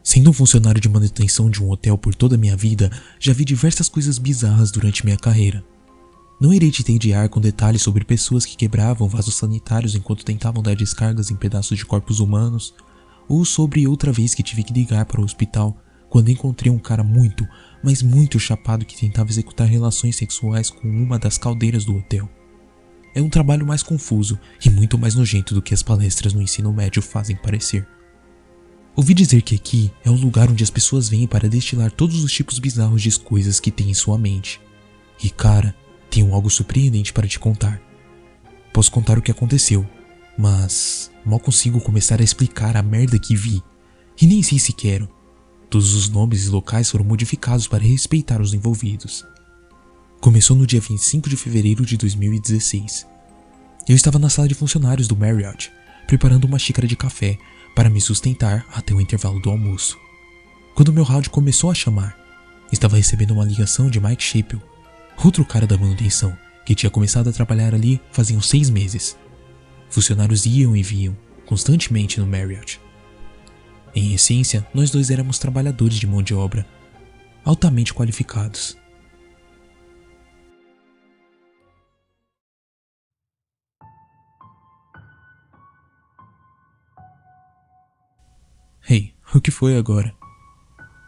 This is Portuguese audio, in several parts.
Sendo um funcionário de manutenção de um hotel por toda a minha vida, já vi diversas coisas bizarras durante minha carreira. Não irei te entediar com detalhes sobre pessoas que quebravam vasos sanitários enquanto tentavam dar descargas em pedaços de corpos humanos, ou sobre outra vez que tive que ligar para o hospital quando encontrei um cara muito, mas muito chapado que tentava executar relações sexuais com uma das caldeiras do hotel. É um trabalho mais confuso e muito mais nojento do que as palestras no ensino médio fazem parecer. Ouvi dizer que aqui é o lugar onde as pessoas vêm para destilar todos os tipos bizarros de coisas que têm em sua mente. E cara, tenho algo surpreendente para te contar. Posso contar o que aconteceu, mas mal consigo começar a explicar a merda que vi. E nem sei se quero. Todos os nomes e locais foram modificados para respeitar os envolvidos. Começou no dia 25 de fevereiro de 2016. Eu estava na sala de funcionários do Marriott, preparando uma xícara de café para me sustentar até o intervalo do almoço. Quando meu rádio começou a chamar, estava recebendo uma ligação de Mike Chappell, outro cara da manutenção, que tinha começado a trabalhar ali faziam 6 meses. Funcionários iam e vinham constantemente no Marriott. Em essência, nós dois éramos trabalhadores de mão de obra, altamente qualificados. Hey, o que foi agora?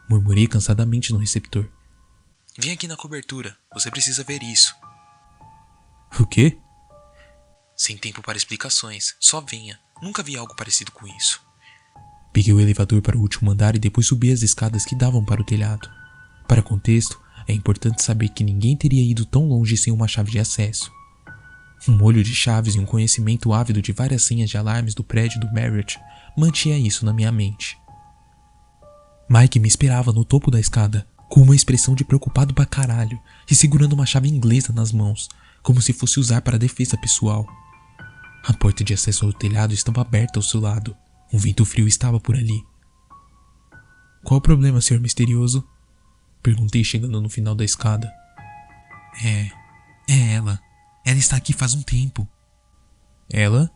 Murmurei cansadamente no receptor. Vem aqui na cobertura, você precisa ver isso. O quê? Sem tempo para explicações, só venha. Nunca vi algo parecido com isso. Peguei o elevador para o último andar e depois subi as escadas que davam para o telhado. Para contexto, é importante saber que ninguém teria ido tão longe sem uma chave de acesso. Um molho de chaves e um conhecimento ávido de várias senhas de alarmes do prédio do Marriott mantinha isso na minha mente. Mike me esperava no topo da escada, com uma expressão de preocupado pra caralho e segurando uma chave inglesa nas mãos, como se fosse usar para defesa pessoal. A porta de acesso ao telhado estava aberta ao seu lado. Um vento frio estava por ali. Qual o problema, senhor misterioso? Perguntei chegando no final da escada. É ela. Ela está aqui faz um tempo. Ela?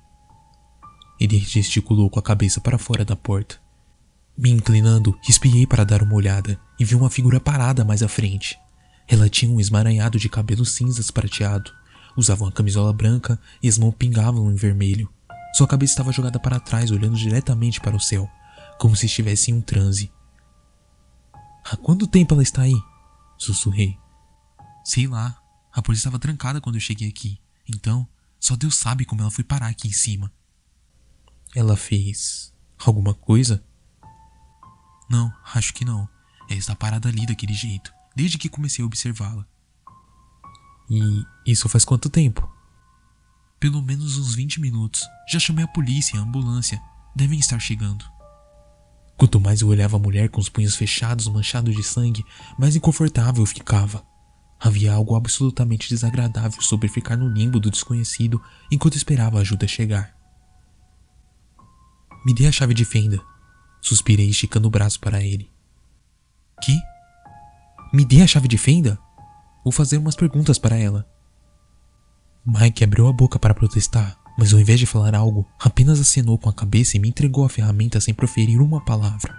Ele gesticulou com a cabeça para fora da porta. Me inclinando, espiei para dar uma olhada e vi uma figura parada mais à frente. Ela tinha um esmaranhado de cabelo cinzas prateado, usava uma camisola branca e as mãos pingavam em vermelho. Sua cabeça estava jogada para trás, olhando diretamente para o céu, como se estivesse em um transe. Há quanto tempo ela está aí? Sussurrei. Sei lá, a porta estava trancada quando eu cheguei aqui, então só Deus sabe como ela foi parar aqui em cima. Ela fez alguma coisa? Não, acho que não. Ela está parada ali daquele jeito, desde que comecei a observá-la. E isso faz quanto tempo? Pelo menos uns 20 minutos. Já chamei a polícia e a ambulância. Devem estar chegando. Quanto mais eu olhava a mulher com os punhos fechados, manchados de sangue, mais inconfortável eu ficava. Havia algo absolutamente desagradável sobre ficar no limbo do desconhecido enquanto esperava a ajuda chegar. Me dê a chave de fenda. Suspirei esticando o braço para ele. Que? Me dê a chave de fenda? Vou fazer umas perguntas para ela. Mike abriu a boca para protestar, mas ao invés de falar algo, apenas acenou com a cabeça e me entregou a ferramenta sem proferir uma palavra.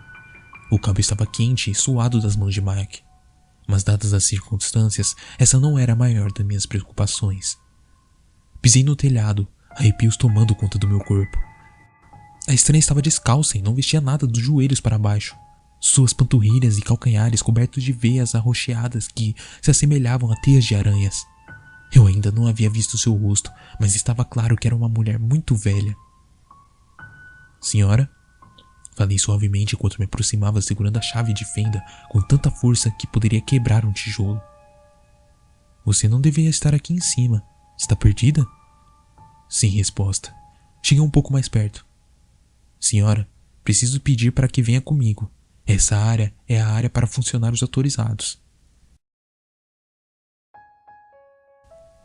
O cabo estava quente e suado das mãos de Mike. Mas dadas as circunstâncias, essa não era a maior das minhas preocupações. Pisei no telhado, arrepios tomando conta do meu corpo. A estranha estava descalça e não vestia nada dos joelhos para baixo. Suas panturrilhas e calcanhares cobertos de veias arroxeadas que se assemelhavam a teias de aranhas. Eu ainda não havia visto seu rosto, mas estava claro que era uma mulher muito velha. Senhora? Falei suavemente enquanto me aproximava segurando a chave de fenda com tanta força que poderia quebrar um tijolo. Você não deveria estar aqui em cima. Está perdida? Sem resposta. Cheguei um pouco mais perto. Senhora, preciso pedir para que venha comigo. Essa área é a área para funcionários autorizados.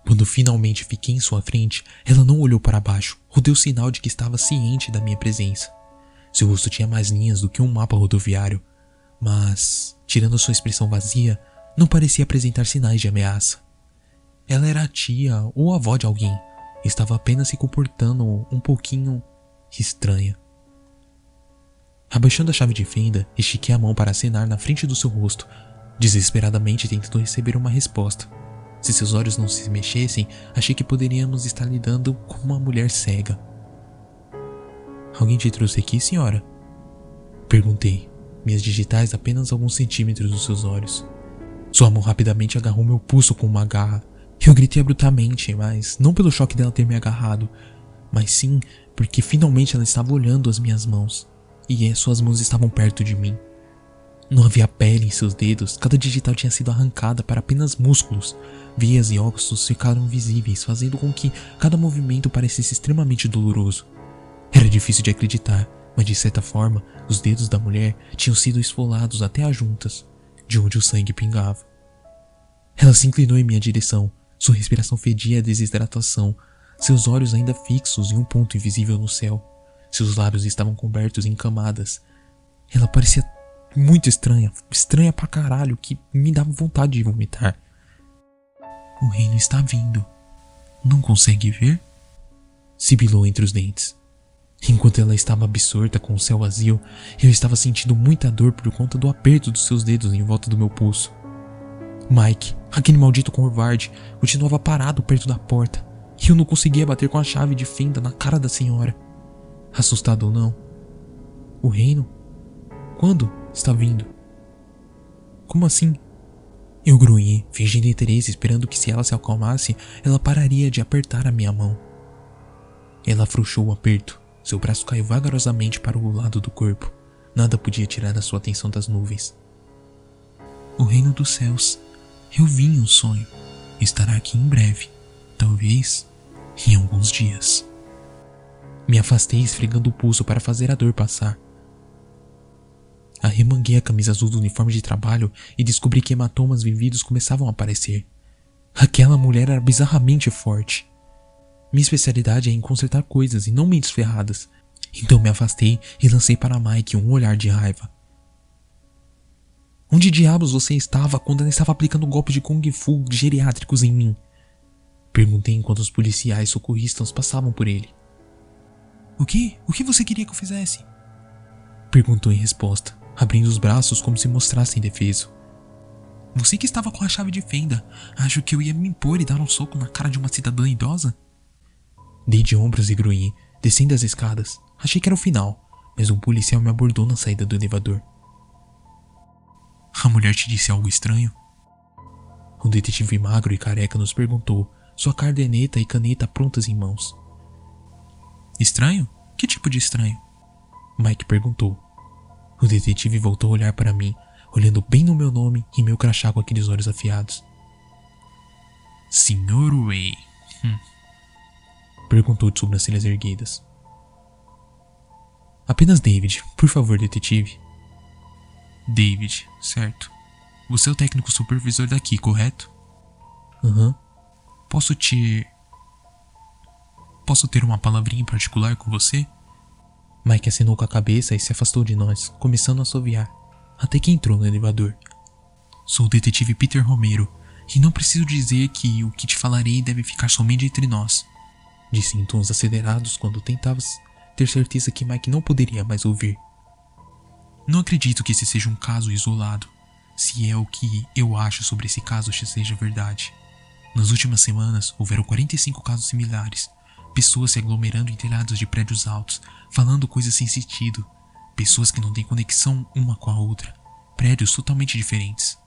Quando finalmente fiquei em sua frente, ela não olhou para baixo ou deu sinal de que estava ciente da minha presença. Seu rosto tinha mais linhas do que um mapa rodoviário, mas, tirando sua expressão vazia, não parecia apresentar sinais de ameaça. Ela era a tia ou a avó de alguém, e estava apenas se comportando um pouquinho estranha. Abaixando a chave de fenda, estiquei a mão para acenar na frente do seu rosto, desesperadamente tentando receber uma resposta. Se seus olhos não se mexessem, achei que poderíamos estar lidando com uma mulher cega. Alguém te trouxe aqui, senhora? Perguntei, minhas digitais apenas alguns centímetros dos seus olhos. Sua mão rapidamente agarrou meu pulso com uma garra. Eu gritei abruptamente, mas não pelo choque dela ter me agarrado, mas sim porque finalmente ela estava olhando as minhas mãos, e suas mãos estavam perto de mim. Não havia pele em seus dedos, cada digital tinha sido arrancada para apenas músculos. Veias e ossos ficaram visíveis, fazendo com que cada movimento parecesse extremamente doloroso. Era difícil de acreditar, mas de certa forma, os dedos da mulher tinham sido esfolados até as juntas, de onde o sangue pingava. Ela se inclinou em minha direção, sua respiração fedia a desidratação, seus olhos ainda fixos em um ponto invisível no céu. Seus lábios estavam cobertos em camadas. Ela parecia muito estranha pra caralho, que me dava vontade de vomitar. O reino está vindo. Não consegue ver? Sibilou entre os dentes. Enquanto ela estava absorta com o céu vazio, eu estava sentindo muita dor por conta do aperto dos seus dedos em volta do meu pulso. Mike, aquele maldito covarde, continuava parado perto da porta, e eu não conseguia bater com a chave de fenda na cara da senhora. Assustado ou não? O reino? Quando está vindo? Como assim? Eu grunhi, fingindo interesse, esperando que se ela se acalmasse, ela pararia de apertar a minha mão. Ela afrouxou o aperto. Seu braço caiu vagarosamente para o lado do corpo. Nada podia tirar a sua atenção das nuvens. O reino dos céus. Eu vi em um sonho. Estará aqui em breve. Talvez em alguns dias. Me afastei esfregando o pulso para fazer a dor passar. Arremanguei a camisa azul do uniforme de trabalho e descobri que hematomas vividos começavam a aparecer. Aquela mulher era bizarramente forte. Minha especialidade é em consertar coisas e não mentes ferradas. Então me afastei e lancei para Mike um olhar de raiva. Onde diabos você estava quando ela estava aplicando golpes de Kung Fu geriátricos em mim? Perguntei enquanto os policiais socorristas passavam por ele. O que você queria que eu fizesse? Perguntou em resposta, abrindo os braços como se mostrasse indefeso. Você que estava com a chave de fenda, acho que eu ia me impor e dar um soco na cara de uma cidadã idosa? Dei de ombros e grunhi, descendo as escadas. Achei que era o final, mas um policial me abordou na saída do elevador. A mulher te disse algo estranho? Um detetive magro e careca nos perguntou, sua caderneta e caneta prontas em mãos. Estranho? Que tipo de estranho? Mike perguntou. O detetive voltou a olhar para mim, olhando bem no meu nome e meu crachá com aqueles olhos afiados. Sr. Way. Perguntou de sobrancelhas erguidas. Apenas David, por favor, detetive. David, certo. Você é o técnico supervisor daqui, correto? Aham. Posso ter uma palavrinha em particular com você? Mike acenou com a cabeça e se afastou de nós, começando a assoviar, até que entrou no elevador. Sou o detetive Peter Romero, e não preciso dizer que o que te falarei deve ficar somente entre nós. Disse em tons acelerados quando tentava ter certeza que Mike não poderia mais ouvir. Não acredito que esse seja um caso isolado, se é o que eu acho sobre esse caso seja verdade. Nas últimas semanas, houveram 45 casos similares. Pessoas se aglomerando em telhados de prédios altos, falando coisas sem sentido. Pessoas que não têm conexão uma com a outra. Prédios totalmente diferentes.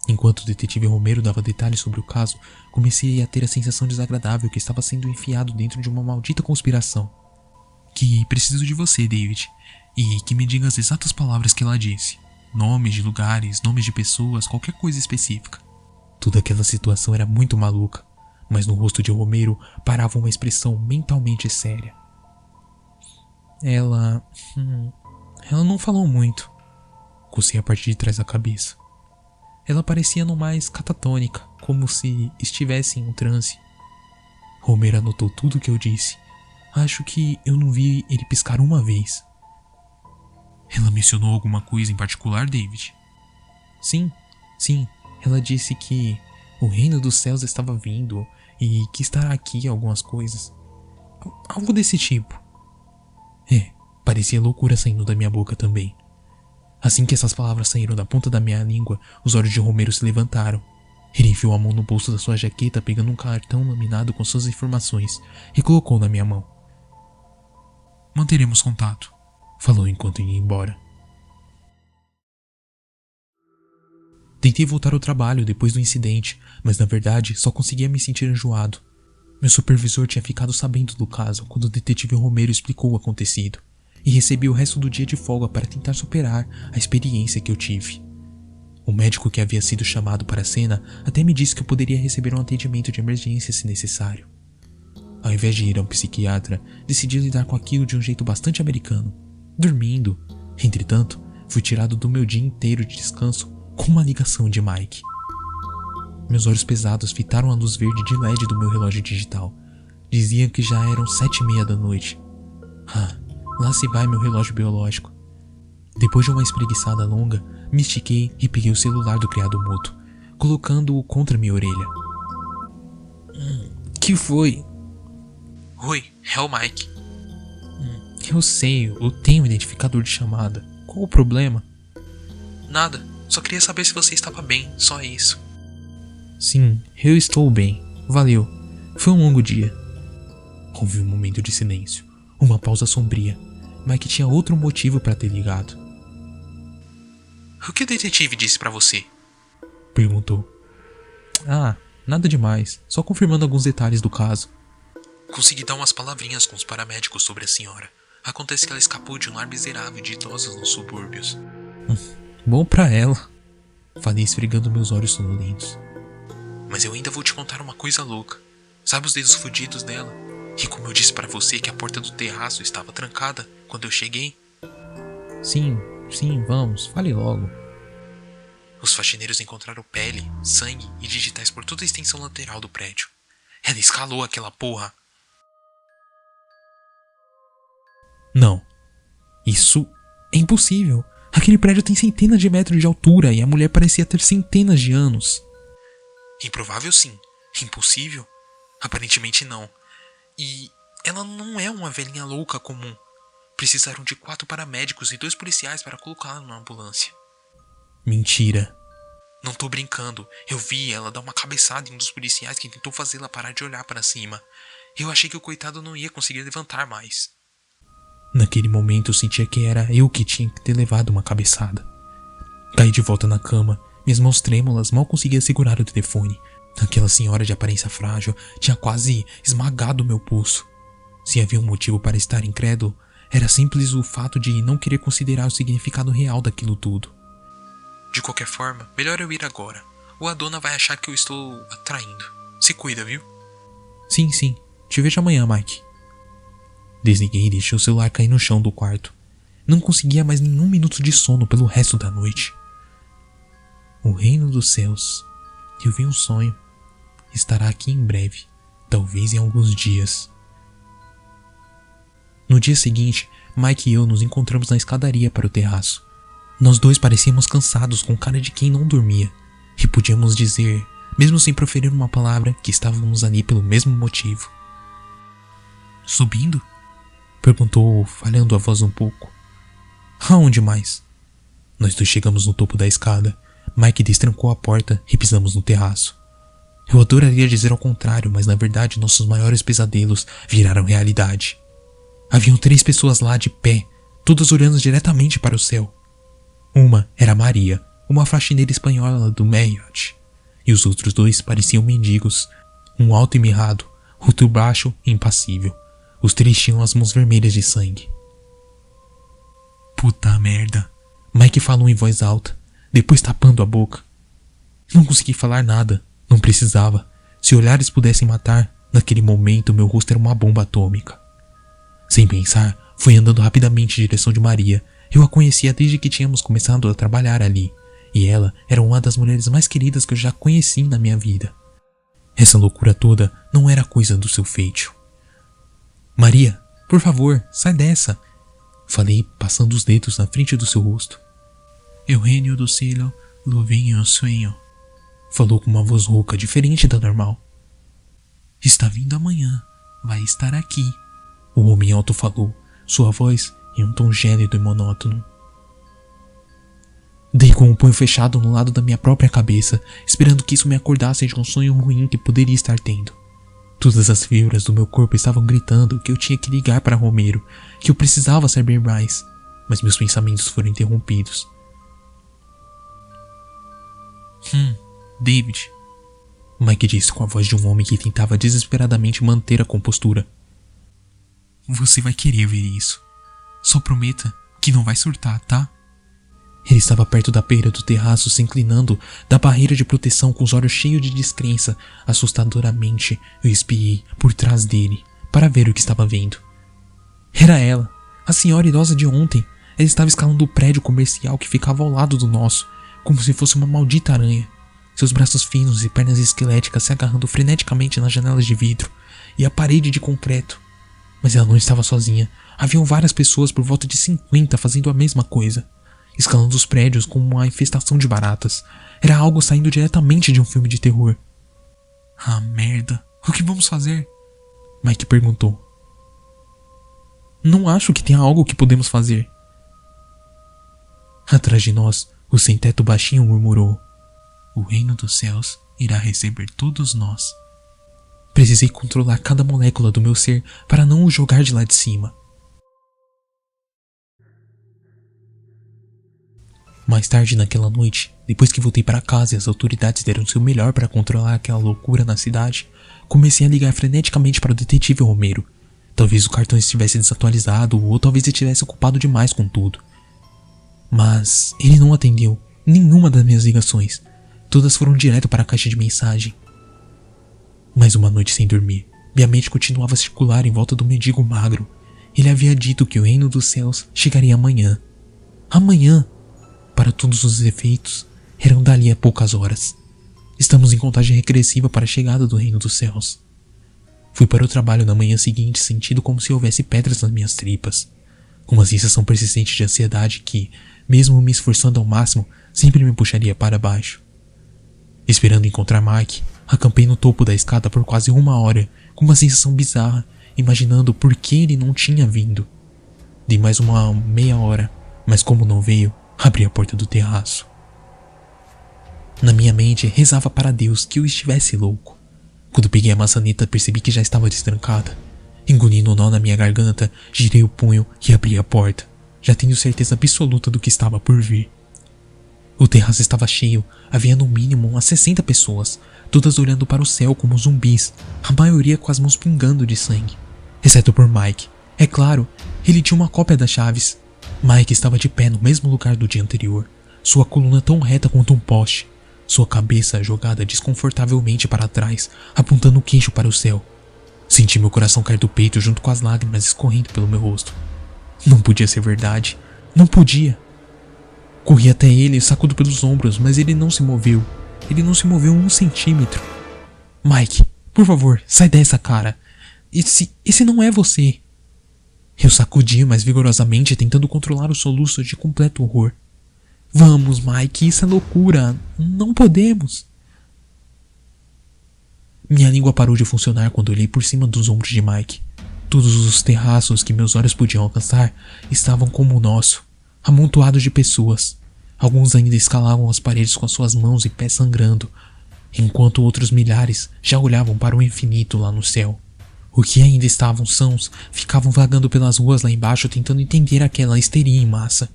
Enquanto o detetive Romero dava detalhes sobre o caso, comecei a ter a sensação desagradável que estava sendo enfiado dentro de uma maldita conspiração. Que preciso de você, David, e que me diga as exatas palavras que ela disse. Nomes de lugares, nomes de pessoas, qualquer coisa específica. Toda aquela situação era muito maluca, mas no rosto de Romero parava uma expressão mentalmente séria. Ela não falou muito. Cocei a parte de trás da cabeça. Ela parecia no mais catatônica, como se estivesse em um transe. Romero anotou tudo o que eu disse. Acho que eu não vi ele piscar uma vez. Ela mencionou alguma coisa em particular, David? Sim. Ela disse que o reino dos céus estava vindo e que estará aqui algumas coisas. Algo desse tipo. Parecia loucura saindo da minha boca também. Assim que essas palavras saíram da ponta da minha língua, os olhos de Romero se levantaram. Ele enfiou a mão no bolso da sua jaqueta, pegando um cartão laminado com suas informações, e colocou na minha mão. Manteremos contato, falou enquanto ia embora. Tentei voltar ao trabalho depois do incidente, mas na verdade só conseguia me sentir enjoado. Meu supervisor tinha ficado sabendo do caso quando o detetive Romero explicou o acontecido, e recebi o resto do dia de folga para tentar superar a experiência que eu tive. O médico que havia sido chamado para a cena até me disse que eu poderia receber um atendimento de emergência se necessário. Ao invés de ir a um psiquiatra, decidi lidar com aquilo de um jeito bastante americano, dormindo. Entretanto, fui tirado do meu dia inteiro de descanso com uma ligação de Mike. Meus olhos pesados fitaram a luz verde de LED do meu relógio digital. Diziam que já eram 7:30 da noite. Lá se vai meu relógio biológico. Depois de uma espreguiçada longa, me estiquei e peguei o celular do criado mútuo, colocando-o contra minha orelha. Que foi? Oi, é o Mike. Eu sei, eu tenho um identificador de chamada. Qual o problema? Nada, só queria saber se você estava bem, só isso. Sim, eu estou bem. Valeu. Foi um longo dia. Houve um momento de silêncio, uma pausa sombria. Mike tinha outro motivo para ter ligado. O que o detetive disse pra você? Perguntou. Nada demais, só confirmando alguns detalhes do caso. Consegui dar umas palavrinhas com os paramédicos sobre a senhora. Acontece que ela escapou de um lar miserável de idosos nos subúrbios. Bom pra ela, falei esfregando meus olhos sonolentos. Mas eu ainda vou te contar uma coisa louca. Sabe os dedos fodidos dela? E como eu disse pra você que a porta do terraço estava trancada quando eu cheguei? Sim, vamos, fale logo. Os faxineiros encontraram pele, sangue e digitais por toda a extensão lateral do prédio. Ela escalou aquela porra. Não, isso é impossível. Aquele prédio tem centenas de metros de altura e a mulher parecia ter centenas de anos. Improvável sim, impossível? Aparentemente não. E ela não é uma velhinha louca comum. Precisaram de 4 paramédicos e 2 policiais para colocá-la numa ambulância. Mentira. Não tô brincando, eu vi ela dar uma cabeçada em um dos policiais que tentou fazê-la parar de olhar para cima. Eu achei que o coitado não ia conseguir levantar mais. Naquele momento eu sentia que era eu que tinha que ter levado uma cabeçada. Caí de volta na cama, minhas mãos trêmulas mal conseguia segurar o telefone. Aquela senhora de aparência frágil tinha quase esmagado meu pulso. Se havia um motivo para estar incrédulo, era simples o fato de não querer considerar o significado real daquilo tudo. De qualquer forma, melhor eu ir agora, ou a dona vai achar que eu estou atraindo. Se cuida, viu? Sim, te vejo amanhã, Mike. Desliguei e deixei o celular cair no chão do quarto. Não conseguia mais nenhum minuto de sono pelo resto da noite. O reino dos céus. Eu vi um sonho. Estará aqui em breve, talvez em alguns dias. No dia seguinte, Mike e eu nos encontramos na escadaria para o terraço. Nós dois parecíamos cansados, com cara de quem não dormia. E podíamos dizer, mesmo sem proferir uma palavra, que estávamos ali pelo mesmo motivo. Subindo? Perguntou, falhando a voz um pouco. Aonde mais? Nós dois chegamos no topo da escada. Mike destrancou a porta e pisamos no terraço. Eu adoraria dizer ao contrário, mas na verdade nossos maiores pesadelos viraram realidade. Haviam 3 pessoas lá de pé, todas olhando diretamente para o céu. Uma era Maria, uma faxineira espanhola do Marriott, e os outros 2 pareciam mendigos, um alto e mirrado, outro baixo e impassível. Os 3 tinham as mãos vermelhas de sangue. Puta merda. Mike falou em voz alta, depois tapando a boca. Não consegui falar nada, não precisava. Se olhares pudessem matar, naquele momento meu rosto era uma bomba atômica. Sem pensar, fui andando rapidamente em direção de Maria. Eu a conhecia desde que tínhamos começado a trabalhar ali, e ela era uma das mulheres mais queridas que eu já conheci na minha vida. Essa loucura toda não era coisa do seu feitio. Maria, por favor, sai dessa, falei, passando os dedos na frente do seu rosto. Eu reino do cielo, lo vinho sonho, falou com uma voz rouca, diferente da normal. Está vindo amanhã, vai estar aqui. O homem alto falou, sua voz em um tom gélido e monótono. Dei com o punho fechado no lado da minha própria cabeça, esperando que isso me acordasse de um sonho ruim que poderia estar tendo. Todas as fibras do meu corpo estavam gritando que eu tinha que ligar para Romero, que eu precisava saber mais, mas meus pensamentos foram interrompidos. David, Mike disse com a voz de um homem que tentava desesperadamente manter a compostura. você vai querer ver isso. Só prometa que não vai surtar, tá? Ele estava perto da beira do terraço, se inclinando da barreira de proteção com os olhos cheios de descrença. Assustadoramente, eu espiei por trás dele para ver o que estava vendo. Era ela, a senhora idosa de ontem. Ela estava escalando o prédio comercial que ficava ao lado do nosso, como se fosse uma maldita aranha. Seus braços finos e pernas esqueléticas se agarrando freneticamente nas janelas de vidro e a parede de concreto. Mas ela não estava sozinha. Haviam várias pessoas por volta de 50 fazendo a mesma coisa. Escalando os prédios como uma infestação de baratas. Era algo saindo diretamente de um filme de terror. Ah, merda. O que vamos fazer? Mike perguntou. Não acho que tenha algo que podemos fazer. Atrás de nós, o sem-teto baixinho murmurou. O reino dos céus irá receber todos nós. Precisei controlar cada molécula do meu ser para não o jogar de lá de cima. Mais tarde naquela noite, depois que voltei para casa e as autoridades deram seu melhor para controlar aquela loucura na cidade, comecei a ligar freneticamente para o detetive Romero. Talvez o cartão estivesse desatualizado ou talvez ele estivesse ocupado demais com tudo. Mas ele não atendeu nenhuma das minhas ligações. Todas foram direto para a caixa de mensagem. Mais uma noite sem dormir. Minha mente continuava a circular em volta do mendigo magro. Ele havia dito que o reino dos céus chegaria amanhã. Amanhã! Para todos os efeitos, eram dali a poucas horas. Estamos em contagem regressiva para a chegada do reino dos céus. Fui para o trabalho na manhã seguinte sentindo como se houvesse pedras nas minhas tripas. Uma sensação persistente de ansiedade que, mesmo me esforçando ao máximo, sempre me puxaria para baixo. Esperando encontrar Mike, acampei no topo da escada por quase 1 hora, com uma sensação bizarra, imaginando por que ele não tinha vindo. Dei mais uma meia hora, mas como não veio, abri a porta do terraço. Na minha mente, rezava para Deus que eu estivesse louco. Quando peguei a maçaneta, percebi que já estava destrancada. Engolindo o nó na minha garganta, girei o punho e abri a porta. Já tenho certeza absoluta do que estava por vir. O terraço estava cheio, havia no mínimo umas 60 pessoas, todas olhando para o céu como zumbis, a maioria com as mãos pingando de sangue. Exceto por Mike. É claro, ele tinha uma cópia das chaves. Mike estava de pé no mesmo lugar do dia anterior, sua coluna tão reta quanto um poste, sua cabeça jogada desconfortavelmente para trás, apontando o queixo para o céu. Senti meu coração cair do peito junto com as lágrimas escorrendo pelo meu rosto. Não podia ser verdade. Não podia. Corri até ele, sacudo pelos ombros, mas ele não se moveu. Ele não se moveu 1 centímetro. Mike, por favor, sai dessa, cara. Esse não é você. Eu sacudi mais vigorosamente, tentando controlar o soluço de completo horror. Vamos, Mike, isso é loucura. Não podemos. Minha língua parou de funcionar quando olhei por cima dos ombros de Mike. Todos os terraços que meus olhos podiam alcançar estavam como o nosso, amontoados de pessoas. Alguns ainda escalavam as paredes com as suas mãos e pés sangrando, enquanto outros milhares já olhavam para o infinito lá no céu. Os que ainda estavam sãos ficavam vagando pelas ruas lá embaixo tentando entender aquela histeria em massa.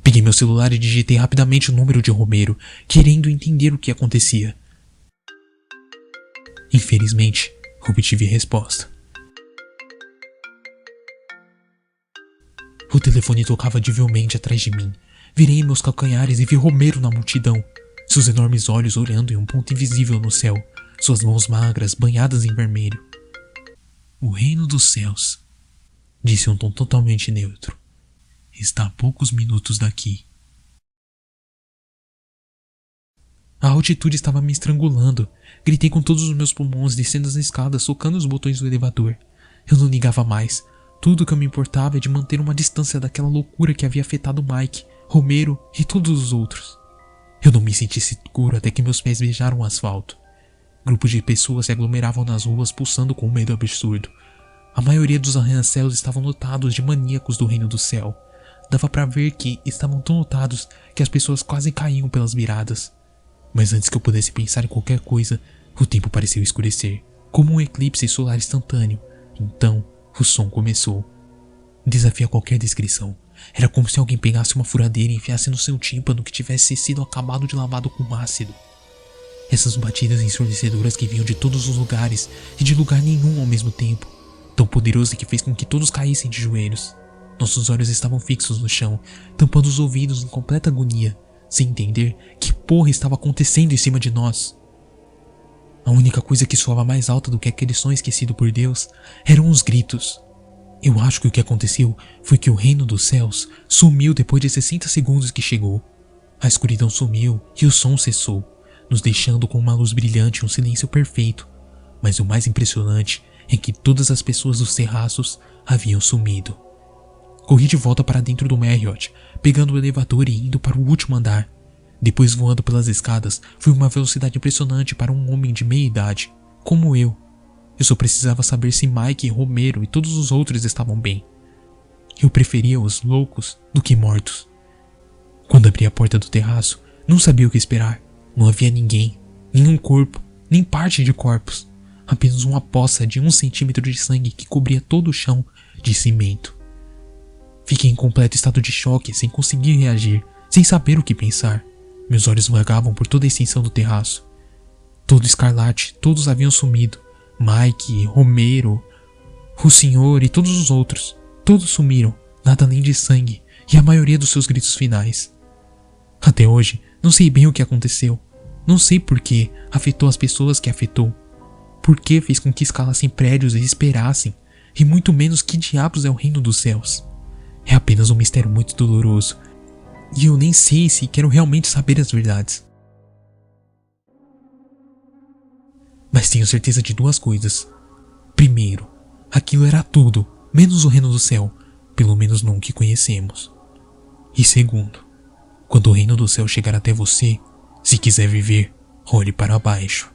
Peguei meu celular e digitei rapidamente o número de Romero, querendo entender o que acontecia. Infelizmente, obtive resposta. O telefone tocava divelmente atrás de mim. Virei meus calcanhares e vi Romero na multidão, seus enormes olhos olhando em um ponto invisível no céu, suas mãos magras banhadas em vermelho. O reino dos céus, disse um tom totalmente neutro, está a poucos minutos daqui. A altitude estava me estrangulando. Gritei com todos os meus pulmões, descendo as escadas, socando os botões do elevador. Eu não ligava mais. Tudo que eu me importava é de manter uma distância daquela loucura que havia afetado Mike, Romero e todos os outros. Eu não me senti seguro até que meus pés beijaram o asfalto. Grupos de pessoas se aglomeravam nas ruas, pulsando com um medo absurdo. A maioria dos arranha-céus estavam lotados de maníacos do reino do céu. Dava pra ver que estavam tão lotados que as pessoas quase caíam pelas beiradas. Mas antes que eu pudesse pensar em qualquer coisa, o tempo pareceu escurecer, como um eclipse solar instantâneo. Então, o som começou. Desafia qualquer descrição. Era como se alguém pegasse uma furadeira e enfiasse no seu tímpano que tivesse sido acabado de lavado com ácido. Essas batidas ensurdecedoras que vinham de todos os lugares e de lugar nenhum ao mesmo tempo, tão poderosa que fez com que todos caíssem de joelhos. Nossos olhos estavam fixos no chão, tampando os ouvidos em completa agonia, sem entender que porra estava acontecendo em cima de nós. A única coisa que soava mais alta do que aquele som esquecido por Deus eram os gritos. Eu acho que o que aconteceu foi que o reino dos céus sumiu depois de 60 segundos que chegou. A escuridão sumiu e o som cessou, nos deixando com uma luz brilhante e um silêncio perfeito. Mas o mais impressionante é que todas as pessoas dos terraços haviam sumido. Corri de volta para dentro do Marriott, pegando o elevador e indo para o último andar. Depois, voando pelas escadas, fui uma velocidade impressionante para um homem de meia idade, como eu. Eu só precisava saber se Mike, Romero e todos os outros estavam bem. Eu preferia os loucos do que mortos. Quando abri a porta do terraço, não sabia o que esperar. Não havia ninguém, nenhum corpo, nem parte de corpos. Apenas uma poça de 1 centímetro de sangue que cobria todo o chão de cimento. Fiquei em completo estado de choque, sem conseguir reagir, sem saber o que pensar. Meus olhos vagavam por toda a extensão do terraço. Todo escarlate, todos haviam sumido. Mike, Romero, o senhor e todos os outros. Todos sumiram, nada além de sangue e a maioria dos seus gritos finais. Até hoje, não sei bem o que aconteceu. Não sei por que afetou as pessoas que afetou. Por que fez com que escalassem prédios e esperassem. E muito menos que diabos é o reino dos céus. É apenas um mistério muito doloroso. E eu nem sei se quero realmente saber as verdades. Mas tenho certeza de 2 coisas. Primeiro, aquilo era tudo, menos o reino do céu, pelo menos não o que conhecemos. E segundo, quando o reino do céu chegar até você, se quiser viver, olhe para baixo.